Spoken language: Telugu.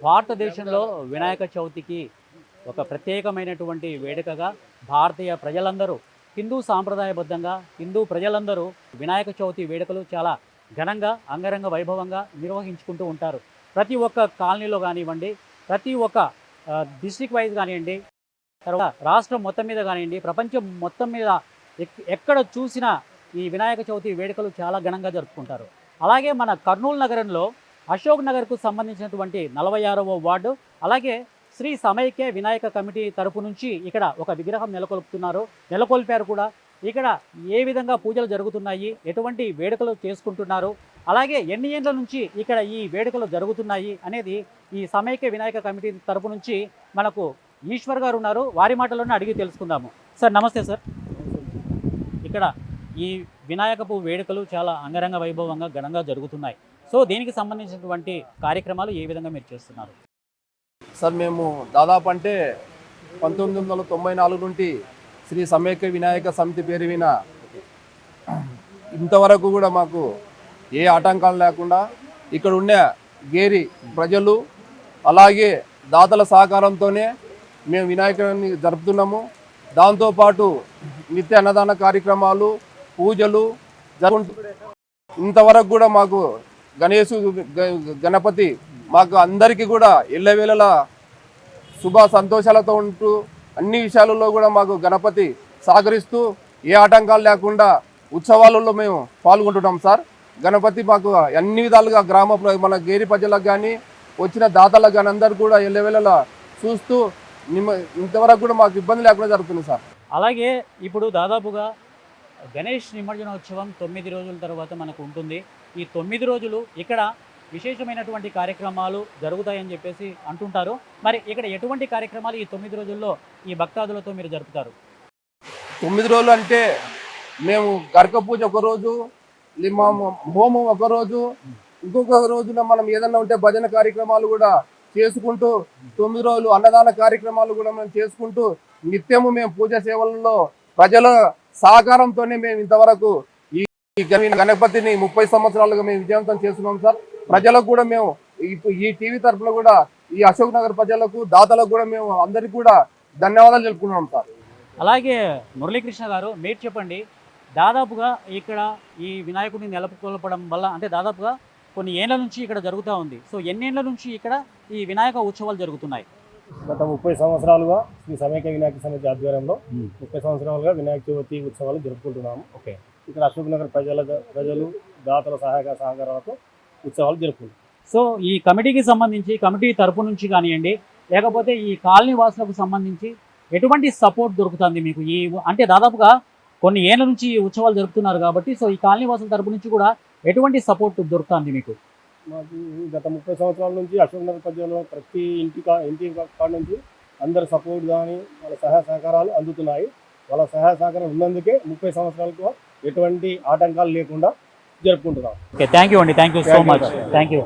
భారతదేశంలో వినాయక చవితికి ఒక ప్రత్యేకమైనటువంటి వేడుకగా భారతీయ ప్రజలందరూ హిందూ సాంప్రదాయబద్ధంగా హిందూ ప్రజలందరూ వినాయక చవితి వేడుకలు చాలా ఘనంగా అంగరంగ వైభవంగా నిర్వహించుకుంటూ ఉంటారు. ప్రతి ఒక్క కాలనీలో కానివ్వండి, ప్రతి ఒక్క డిస్ట్రిక్ట్ వైజ్ కానివ్వండి, తర్వాత రాష్ట్రం మొత్తం మీద కానివ్వండి, ప్రపంచం మొత్తం మీద ఎక్కడ చూసినా ఈ వినాయక చవితి వేడుకలు చాలా ఘనంగా జరుపుకుంటారు. అలాగే మన కర్నూలు నగరంలో అశోక్ నగర్కు సంబంధించినటువంటి 46వ వార్డు, అలాగే శ్రీ సమైక్య వినాయక కమిటీ తరపు నుంచి ఇక్కడ ఒక విగ్రహం నెలకొల్పారు కూడా. ఇక్కడ ఏ విధంగా పూజలు జరుగుతున్నాయి, ఎటువంటి వేడుకలు చేసుకుంటున్నారు, అలాగే ఎన్ని ఏళ్ళ నుంచి ఇక్కడ ఈ వేడుకలు జరుగుతున్నాయి అనేది ఈ సమైక్య వినాయక కమిటీ తరపు నుంచి మనకు ఈశ్వర్ గారు ఉన్నారు, వారి మాటలోనే అడిగి తెలుసుకుందాము. సార్ నమస్తే సార్. ఇక్కడ ఈ వినాయకపు వేడుకలు చాలా అంగరంగ వైభవంగా ఘనంగా జరుగుతున్నాయి. సో దీనికి సంబంధించినటువంటి కార్యక్రమాలు ఏ విధంగా మీరు చేస్తున్నారు? సార్ మేము దాదాపు అంటే 1994 నుండి శ్రీ సమైక్య వినాయక సమితి పేరు విన ఇంతవరకు కూడా మాకు ఏ ఆటంకాలు లేకుండా ఇక్కడ ఉన్న గేరి ప్రజలు అలాగే దాతల సహకారంతోనే మేము వినాయకుడిని జరుపుతున్నాము. దాంతోపాటు నిత్య అన్నదాన కార్యక్రమాలు, పూజలు జరుగుతూ ఇంతవరకు కూడా మాకు గణపతి మాకు అందరికీ కూడా ఎల్లవేళలా శుభ సంతోషాలతో ఉంటూ అన్ని విషయాలలో కూడా మాకు గణపతి సహకరిస్తూ ఏ ఆటంకాలు లేకుండా ఉత్సవాలలో మేము పాల్గొంటున్నాం సార్. గణపతి మాకు అన్ని విధాలుగా మన గేరి ప్రజలకు కానీ వచ్చిన దాతలకు కానీ అందరూ కూడా ఎల్లవేళలా చూస్తూ ఇంతవరకు కూడా మాకు ఇబ్బంది లేకుండా జరుగుతుంది సార్. అలాగే ఇప్పుడు దాదాపుగా గణేష్ నిమజ్జనోత్సవం 9 రోజుల తర్వాత మనకు ఉంటుంది. ఈ 9 రోజులు ఇక్కడ విశేషమైనటువంటి కార్యక్రమాలు జరుగుతాయని చెప్పేసి అంటుంటారు. మరి ఇక్కడ ఎటువంటి కార్యక్రమాలు ఈ 9 రోజుల్లో ఈ భక్తాదులతో మీరు జరుపుతారు? 9 రోజులు అంటే మేము గర్క పూజ ఒకరోజు, హోమం ఒకరోజు, ఇంకొక రోజున మనం ఏదన్నా ఉంటే భజన కార్యక్రమాలు కూడా చేసుకుంటూ 9 రోజులు అన్నదాన కార్యక్రమాలు కూడా మేము చేసుకుంటూ నిత్యము మేము పూజ సేవలలో ప్రజల సహకారంతోనే మేము ఇంతవరకు ఈ గణపతిని 30 సంవత్సరాలుగా మేము విజయవంతం చేస్తున్నాం సార్. ప్రజలకు కూడా మేము ఈ టీవీ తరఫున కూడా ఈ అశోక్ నగర్ ప్రజలకు దాతలకు కూడా మేము అందరికీ కూడా ధన్యవాదాలు తెలుపుకుంటున్నాం సార్. అలాగే మురళీకృష్ణ గారు, మీరు చెప్పండి, దాదాపుగా ఇక్కడ ఈ వినాయకుడిని నెలకొల్పడం వల్ల అంటే దాదాపుగా కొన్ని ఏళ్ల నుంచి ఇక్కడ జరుగుతూ ఉంది. సో ఎన్నేళ్ల నుంచి ఇక్కడ ఈ వినాయక ఉత్సవాలు జరుగుతున్నాయి? గత 30 సంవత్సరాలుగా శ్రీ సమైక్య వినాయక సమితి ఆధ్వర్యంలో 30 సంవత్సరాలుగా వినాయక చవితి ఉత్సవాలు జరుపుకుంటున్నాము. ఓకే, ఇక్కడ అశోక్ నగర్ ప్రజలు దాతల సహకారాలతో ఉత్సవాలు జరుపుకుంటాం. సో ఈ కమిటీకి సంబంధించి కమిటీ తరపు నుంచి కానివ్వండి, లేకపోతే ఈ కాలనీ వాసులకు సంబంధించి ఎటువంటి సపోర్ట్ దొరుకుతుంది మీకు? ఈ అంటే దాదాపుగా కొన్ని ఏళ్ళ నుంచి ఈ ఉత్సవాలు జరుపుతున్నారు కాబట్టి, సో ఈ కాలనీ వాసుల తరపు నుంచి కూడా ఎటువంటి సపోర్ట్ దొరుకుతుంది మీకు? మాకు గత 30 సంవత్సరాల నుంచి అశోక్ నగర్ ప్రజలు ప్రతి ఇంటి కాడ నుంచి అందరు సపోర్ట్ కానీ వాళ్ళ సహాయ సహకారాలు అందుతున్నాయి. వాళ్ళ సహాయ సహకారం ఉన్నందుకే 30 సంవత్సరాలకు ఎటువంటి ఆటంకాలు లేకుండా జరుపుకుంటున్నాం. ఓకే, థ్యాంక్ యూ అండి, thank you so much, thank you.